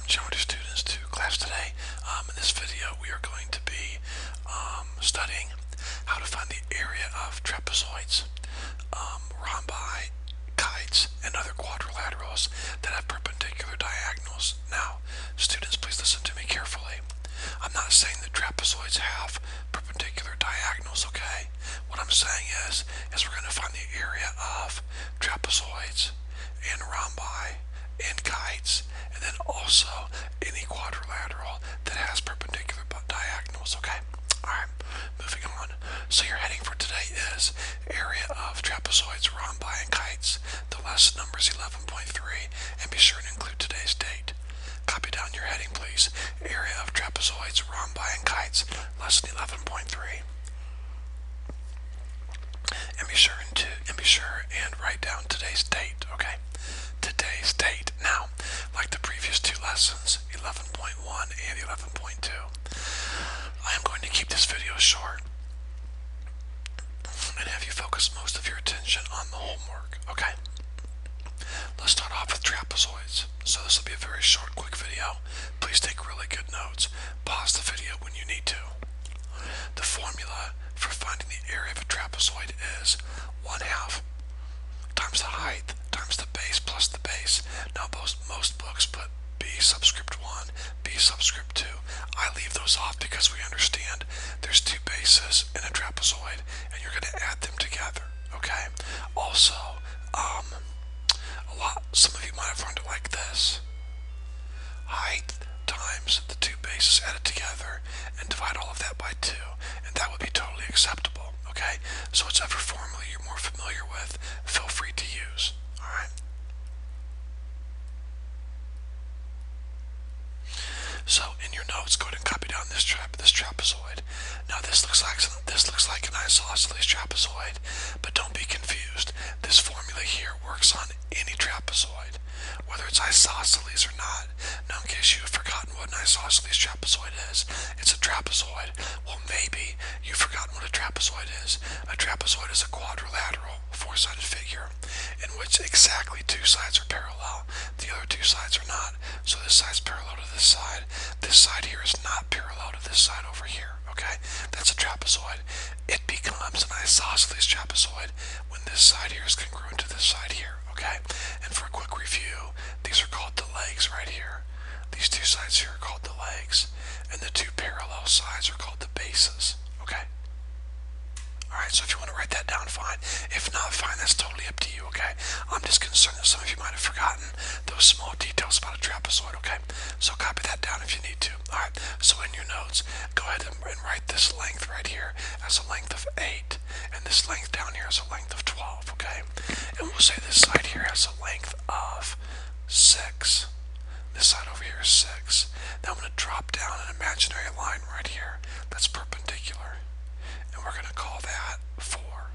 Welcome, geometry students, to class today. In this video, we are going to be studying how to find the area of trapezoids, rhombi, kites, and other quadrilaterals that have perpendicular diagonals. Now, students, please listen to me carefully. I'm not saying that trapezoids have perpendicular diagonals, okay? What I'm saying is we're going to find the area of trapezoids and rhombi and kites, and then also any quadrilateral that has perpendicular diagonals, okay? Alright, moving on. So your heading for today is area of trapezoids, rhombi, and kites. The lesson number is 11.3, and be sure to include today's date. Copy down your heading, please. Area of trapezoids, rhombi, and kites, lesson 11.3. And be sure and write down today's date, okay? Today's date. Now, like the previous two lessons, 11.1 and 11.2, I am going to keep this video short and have you focus most of your attention on the homework, okay? Let's start off with trapezoids. So this will be a very short, quick video. Please take really good notes. Pause the video when you need to. The formula for finding the area of a trapezoid is 1/2 times the height times the base plus the base. Now most books put b subscript 1, b subscript 2. I leave those off because we understand there's two bases in a trapezoid and you're going to add them together, okay? Also, some of you might have learned it like this. Height times the two bases added together and divide all of that by 2, and that would be totally acceptable, okay? So whichever formula you're more familiar with, feel free to use, alright? So in your notes, go ahead and copy down this trapezoid. Now this looks like an isosceles trapezoid, but don't be confused. This formula here works on any trapezoid, whether it's isosceles or not. Now, in case you have forgotten what an isosceles trapezoid is, it's a trapezoid. Well, maybe you've forgotten what a trapezoid is. A trapezoid is a quadrilateral, four-sided figure in which exactly two sides are parallel. The other two sides are not. So this side's parallel to this side. This side here is not parallel to this side over here, okay? That's a trapezoid. It becomes an isosceles trapezoid when this side here is congruent to this side here, okay? And for a quick review, these are called the legs right here. These two sides here are called the legs, and the two parallel sides are called the bases, okay? Alright, so if you want to write that down, fine. If not, fine, that's totally up to you, okay? I'm just concerned that some of you might have forgotten those small details about a trapezoid, okay? So copy that down if you need to. Alright, so in your notes, go ahead and write this length right here as a length of 8, and this length down here as a length of 12, okay? And we'll say this side here has a length of 6. This side over here is 6. Now I'm going to drop down an imaginary line right here that's perpendicular, and we're going to call that 4.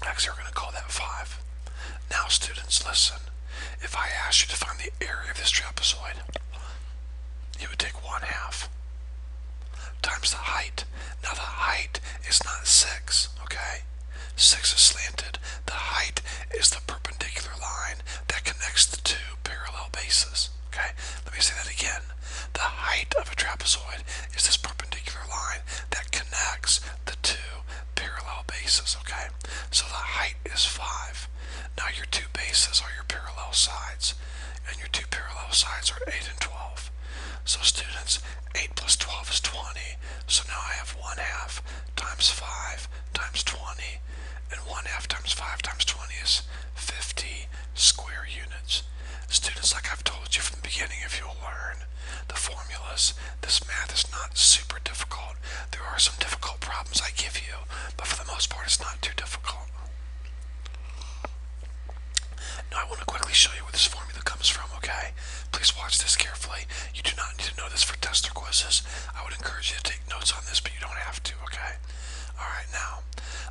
Actually, we're going to call that 5. Now, students, listen. If I asked you to find the area of this trapezoid, you would take 1/2 times the height. Now, the height is not 6, okay? 6 is slanted. The height is the perpendicular line that connects the two parallel bases, okay? Let me say that again. The height of a trapezoid is this perpendicular line that connects the two parallel bases, okay? So the height is 5. Now your two bases are your parallel sides, and your two parallel sides are 8 and 12. So students, 8 plus 12 is 20. So now I have 1/2 times 5 times 20, and 1/2 times 5 times 20 is 50 square units. Students, like I've told you from the beginning, if you'll learn the formulas, this math is not super difficult. There are some difficult problems I give you, but for the most part it's not too difficult. Now I want to quickly show you where this formula comes from, okay? Please watch this carefully. You do not need to know this for test or quizzes. I would encourage you to take notes on this, but you don't have to, okay? Alright, now,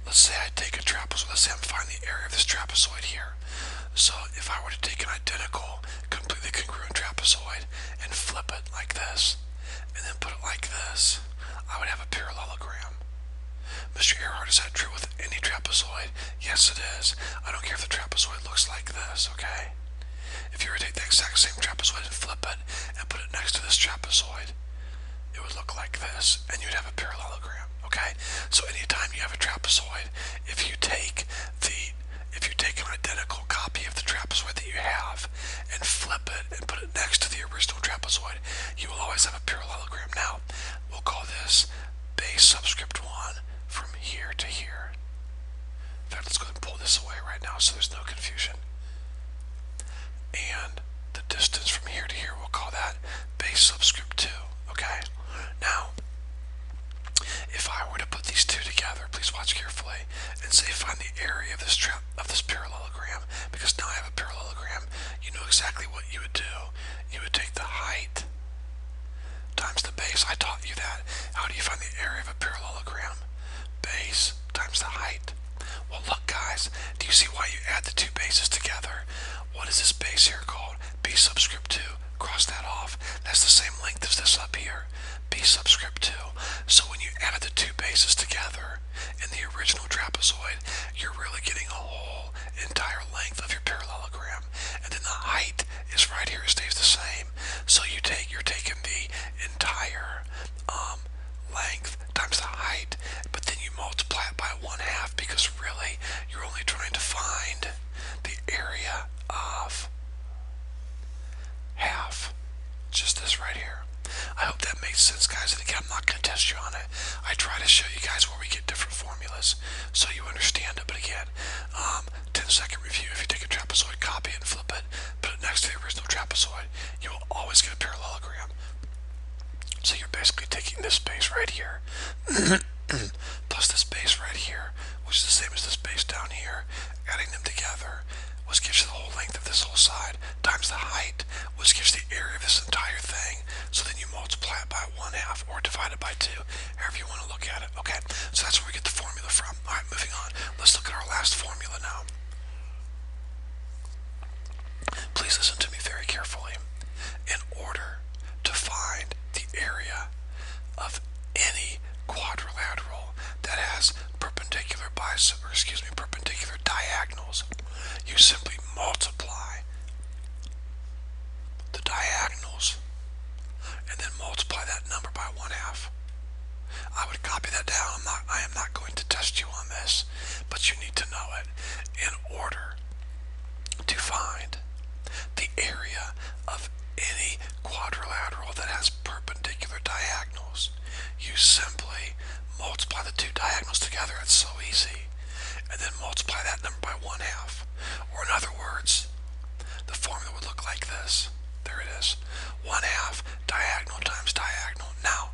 let's say I take a trapezoid. Let's say I'm finding the area of this trapezoid here. So if I were to take an identical, completely congruent trapezoid and flip it like this, and then put it like this, I would have a parallelogram. Mr. Earhart, is that true with any trapezoid? Yes, it is. I don't care if the trapezoid looks like this, okay? If you were to take the exact same trapezoid and flip it and put it next to this trapezoid, it would look like this, and you'd have a parallelogram. Okay, so anytime you have a trapezoid, if you take an identical copy of the trapezoid that you have and flip it and put it next to the original trapezoid, you will always have a parallelogram. Now, we'll call this base subscript 1 from here to here. In fact, let's go ahead and pull this away right now so there's no confusion. And the distance from here to here, we'll call that base subscript 2. Okay? Now, if I were to put these two together, please watch carefully, and say find the area of this parallelogram, because now I have a parallelogram, you know exactly what you would do. You would take the height times the base. I taught you that. How do you find the area of a parallelogram? Base times the height. Well, look, guys, do you see why you add the two bases together? What is this base here called? B subscript 2. Cross that off. That's the same length as this up here. B subscript 2. So when you add the two bases together in the original trapezoid, you're really getting a whole entire length of your parallelogram. And then the height is right here. It stays the same. So you're taking the entire length times the height, but then you multiply it by 1/2, because really you're only trying to find the area of half. Just this right here. I hope that makes sense, guys. And again, I'm not going to test you on it. I try to show you guys where we get different formulas so you understand it. But again, 10-second review. If you take a trapezoid, copy it and flip it, put it next to the original trapezoid, you will always get a parallelogram. So you're basically taking this base right here plus this base right here, which is the same as this base down here, adding them together, which gives you the whole length of this whole side, times the height, which gives the area of this entire thing. So then you multiply it by 1/2 or divide it by 2, however you want to look at it. Okay, so that's where we get the formula from. All right, moving on. Let's look at our last formula now. Please listen to me very carefully. In order to find the area of any quadrilateral that has perpendicular diagonals, you simply multiply the diagonals and then multiply that number by 1/2. I would copy that down. I am not going to test you on this, but you need to know it. In order to find the area of any quadrilateral that has perpendicular diagonals, you simply multiply the two diagonals together. It's so easy. And then multiply that number by 1/2. Or in other words, the formula would look like this. There it is. 1/2 diagonal times diagonal. Now,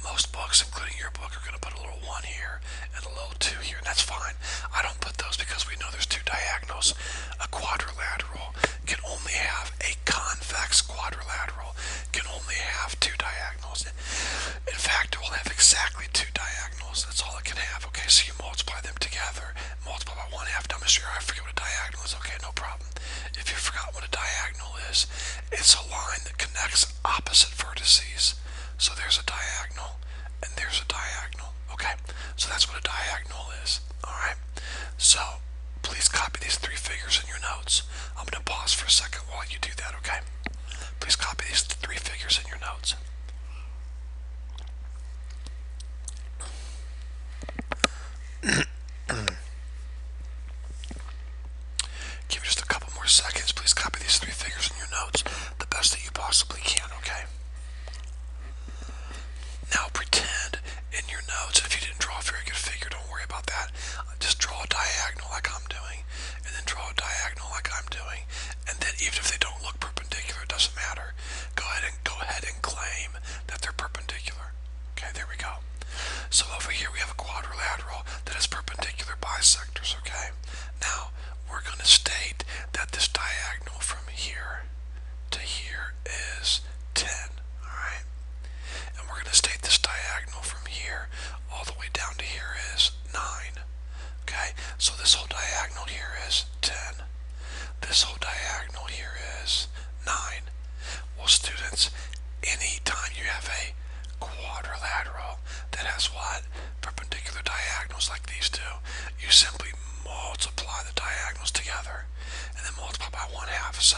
most books, including your book, are going to put a little 1 here and a little 2 here, and that's fine. I don't put those because we know there's two diagonals. A quadrilateral can only have a convex quadrilateral, can only have two diagonals. In fact, it will have exactly two diagonals. That's all it can have. Okay, so you multiply them together, multiply by 1/2. Now, Mr. I forget what a diagonal is. Okay, no problem. If you forgot what a diagonal is, it's a line that connects opposite vertices. So there's a diagonal, and there's a diagonal. Okay, so that's what a diagonal is. Alright, so please copy these three figures in your notes. I'm going to pause for a second while you do that, okay? Please copy these three figures in your notes. Give me just a couple more seconds. Please copy these three figures in your notes the best that you possibly can, okay? Now pretend in your notes, if you didn't draw a very good figure, don't worry about that. Just draw a diagonal like I'm doing, and then draw a diagonal like I'm doing, and then even if they don't look perpendicular, it doesn't matter. Go ahead and claim So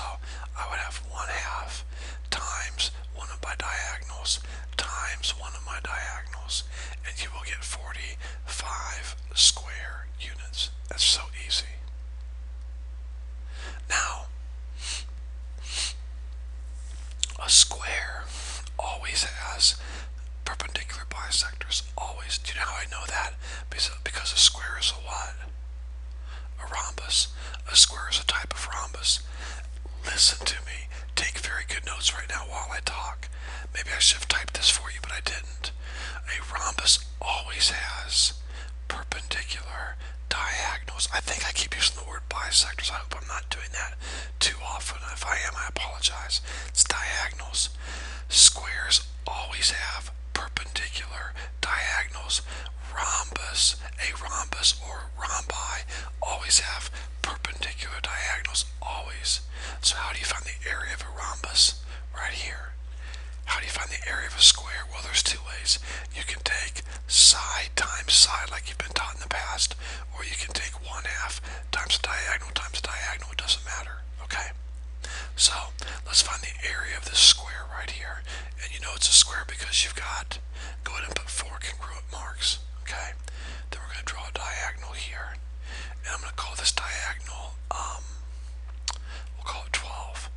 I would have 1/2 times one of my diagonals times one of my diagonals, and you will get 45 square units. That's so easy. Now, a square always has perpendicular bisectors. Always. Do you know how I know that? Because a square is a what? A rhombus. A square is a type of rhombus. Listen to me. Take very good notes right now while I talk. Maybe I should have typed this for you, but I didn't. A rhombus always has perpendicular diagonals. I think I keep using the word bisectors. I hope I'm not doing that too often. If I am, I apologize. It's diagonals. Squares always have perpendicular diagonals. A rhombus or rhombi always have perpendicular diagonals. Always. So how do you find the area of a rhombus? Right here. How do you find the area of a square? Well, there's two ways. You can take side times side like you've been taught in the past, or you can take 1/2 times a diagonal times a diagonal. It doesn't matter. Okay? So let's find the area of this square right here. And you know it's a square because you've got, go ahead and put 4 congruent marks. Okay? Then we're going to draw a diagonal here. And I'm going to call this diagonal, we'll call it 12.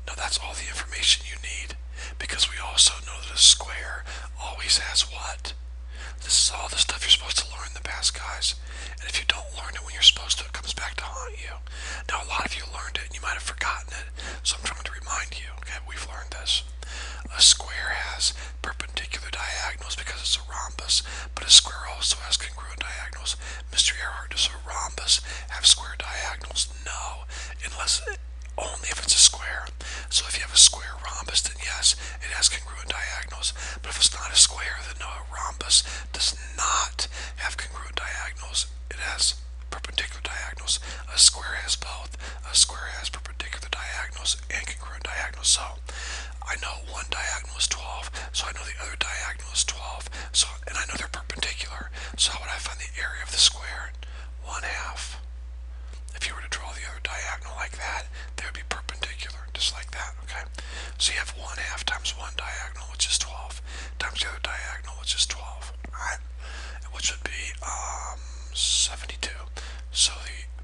Now that's all the information you need, because we also know that a square always has what? This is all the stuff you're supposed to learn in the past, guys. And if you don't learn it when you're supposed to, it comes back to haunt you. Now a lot of you learned it and you might have forgotten it, so I'm trying to remind you. Okay, we've learned this. A square has perpendicular diagonals because it's a rhombus, but a square also has congruent diagonals. Mr. Earhart, does a rhombus have square diagonals? No, only if it's a square. So if you have a square rhombus, then yes, it has congruent diagonals. But if it's not a square, then no, a rhombus does not have congruent diagonals. It has perpendicular diagonals. A square has both. A square has perpendicular diagonals and congruent diagonals. So I know one diagonal is 12, so I know the other diagonal is 12. So, and I know they're perpendicular. So how would I find the area of the square? 1/2. If you were to draw the other diagonal like that, they would be perpendicular, just like that, okay? So you have 1/2 times one diagonal, which is 12, times the other diagonal, which is 12, alright? Which would be 72. So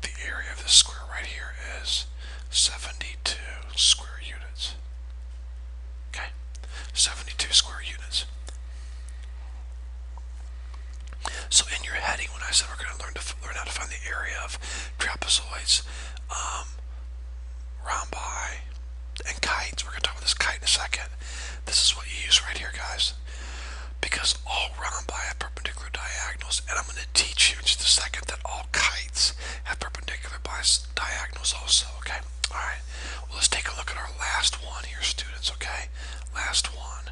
the area of this square right here is 72 square units. Okay? 72 square units. So in your heading, when I said we're going to learn how to find the area of trapezoids, rhombi, and kites, we're going to talk about this kite in a second. This is what you use right here, guys. Because all rhombi have perpendicular diagonals, and I'm going to teach you in just a second that all kites have perpendicular diagonals also, okay? Alright, well, let's take a look at our last one here, students, okay? Last one.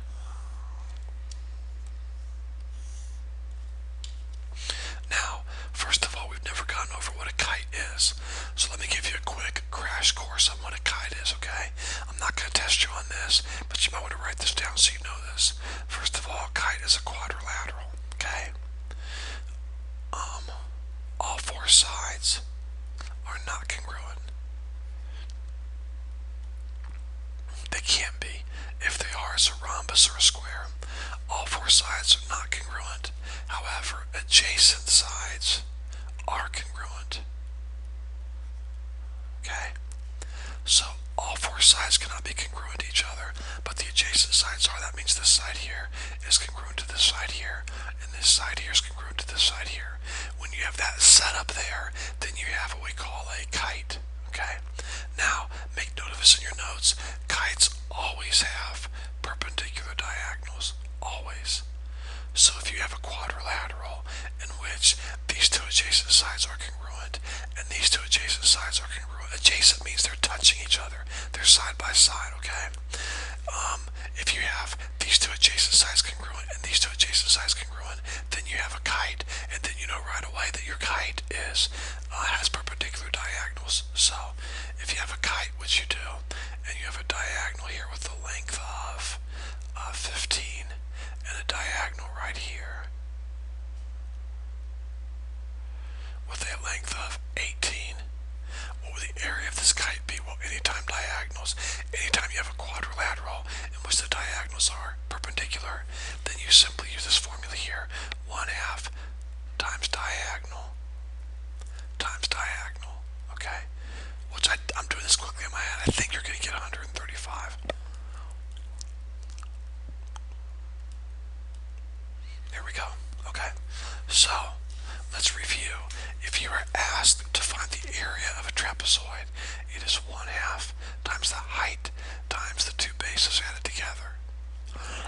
Now, first of all, we've never gone over what a kite is. So let me give you a quick crash course on what a kite is, okay? I'm not going to test you on this, but you might want to write this down so you know this. First of all, a kite is a quadrilateral, okay? All 4 sides are not congruent. They can't be. If they are, it's a rhombus or a square. All 4 sides are not congruent. However, adjacent sides are congruent. Okay? So all 4 sides cannot be congruent to each other, but the adjacent sides are. That means this side here is congruent to this side here, and this side here is congruent to this side here. When you have that set up there, then you have what we call a kite. Okay? Now, make note of this in your notes. Kites always have perpendicular diagonals. Always. So if you have a quadrilateral in which these 2 adjacent sides are congruent and these 2 adjacent sides are congruent, adjacent means they're touching each other. They're side by side, okay? If you have these 2 adjacent sides congruent and these 2 adjacent sides congruent, then you have a kite, and then you know right away that your kite has perpendicular diagonals. So if you have a kite, which you do, and you have a diagonal here with the length of 15 and a diagonal right here with a length of 18, what would the area of this kite be? Well, Anytime you have a quadrilateral in which the diagonals are perpendicular, then you simply use this formula here. 1/2 times diagonal times diagonal. Okay? Which I'm doing this quickly in my head. I think you're going to get 135. There we go. Okay. So, let's review. If you are asked to find the area of a trapezoid, it is 1/2 times the height times the two bases added together.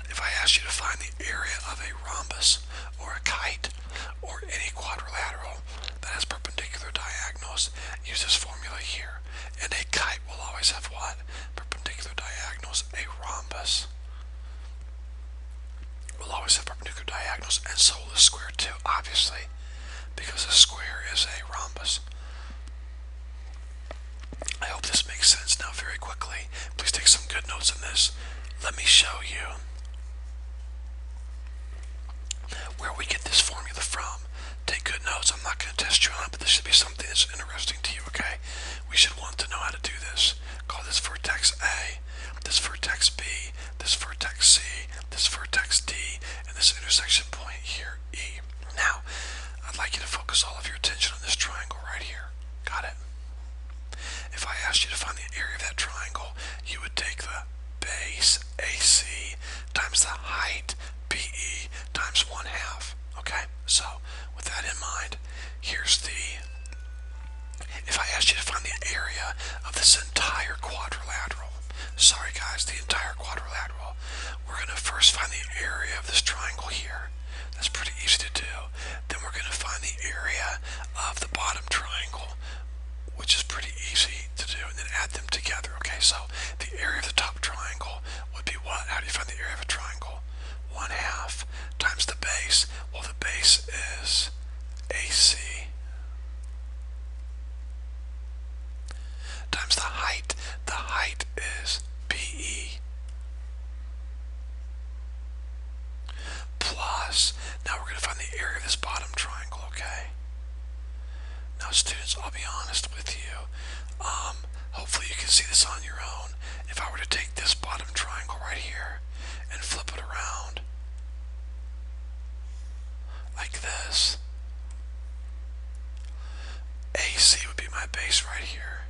If I asked you to find the area of a rhombus or a kite or any quadrilateral that has perpendicular diagonals, use this formula here. And a kite will always have what? Perpendicular diagonals. A rhombus will always have perpendicular diagonals, and so will a square too, obviously, because a square is a rhombus. I hope this makes sense now very quickly. Please take some good notes on this. Let me show you where we get this formula from. Take good notes. I'm not going to test you on it, but this should be something that's interesting to you, okay? We should want to know how to do this. Call this vertex A, this vertex B, this vertex C, this vertex D, and this intersection point here, E. Now, I'd like you to focus all of your attention on this triangle right here. Got it? If I asked you to find the area of that triangle, you would take the base, AC, times the height, BE, times 1/2. Okay? So, with that in mind, here's the... If I asked you to find the area of this entire quadrilateral, sorry guys, the entire quadrilateral, we're going to first find the area of this triangle here. That's pretty easy to do. Then we're going to find the area of the bottom triangle, which is pretty easy to do, and then add them together. Okay, so the area of the top triangle would be what? How do you find the area of a triangle? 1/2 times the base. Well, the base is AC times the height. The height is BE plus, now we're going to find the area of this bottom triangle, okay? Now students, I'll be honest with you. Hopefully you can see this on your own. If I were to take this bottom triangle right here and flip it around like this, AC would be my base right here.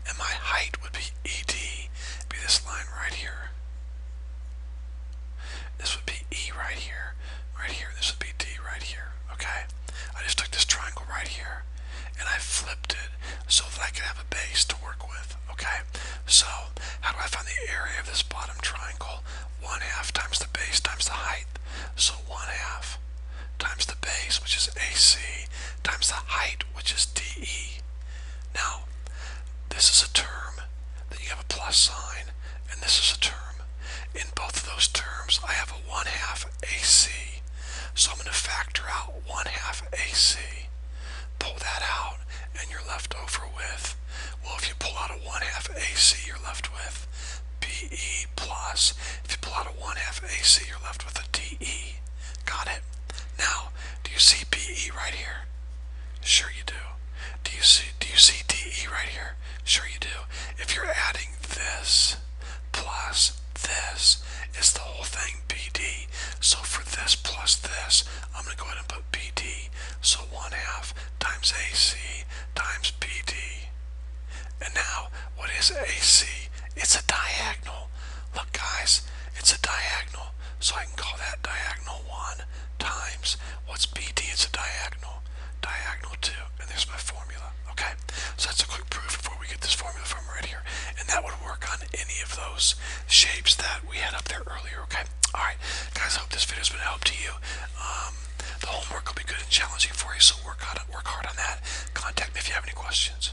And my height would be ED, be this line right here. This would be E right here, right here. This would be D right here, okay? I just took this triangle right here and I flipped it so that I could have a base to work with, okay? So, how do I find the area of this bottom triangle? 1/2 times the base times the height. So 1/2 times the base, which is AC, times the height, which is DE. Now, this is a term, then you have a plus sign, and this is a term. In both of those terms, I have a 1/2 AC. So I'm going to factor out 1/2 AC. Pull that out, and you're left over with, well, if you pull out a 1/2 AC, you're left with BE plus. If you pull out a 1/2 AC, you're left with a DE. Got it? Now, do you see BE right here? Sure you do. Do you see DE right here? Sure you do. If you're adding this plus this, is the whole thing BD. So for this plus this, I'm going to go ahead and put BD. So 1/2 times AC times BD. And now, what is AC? It's a diagonal. Look guys, it's a diagonal. So I can call that diagonal 1 times, what's BD? It's a diagonal. Diagonal 2. And there's my formula. Okay? So that's a quick proof before we get this formula from right here. And that would work on any of those shapes that we had up there earlier. Okay? Alright, guys, I hope this video has been a help to you. The homework will be good and challenging for you, so work hard on that. Contact me if you have any questions.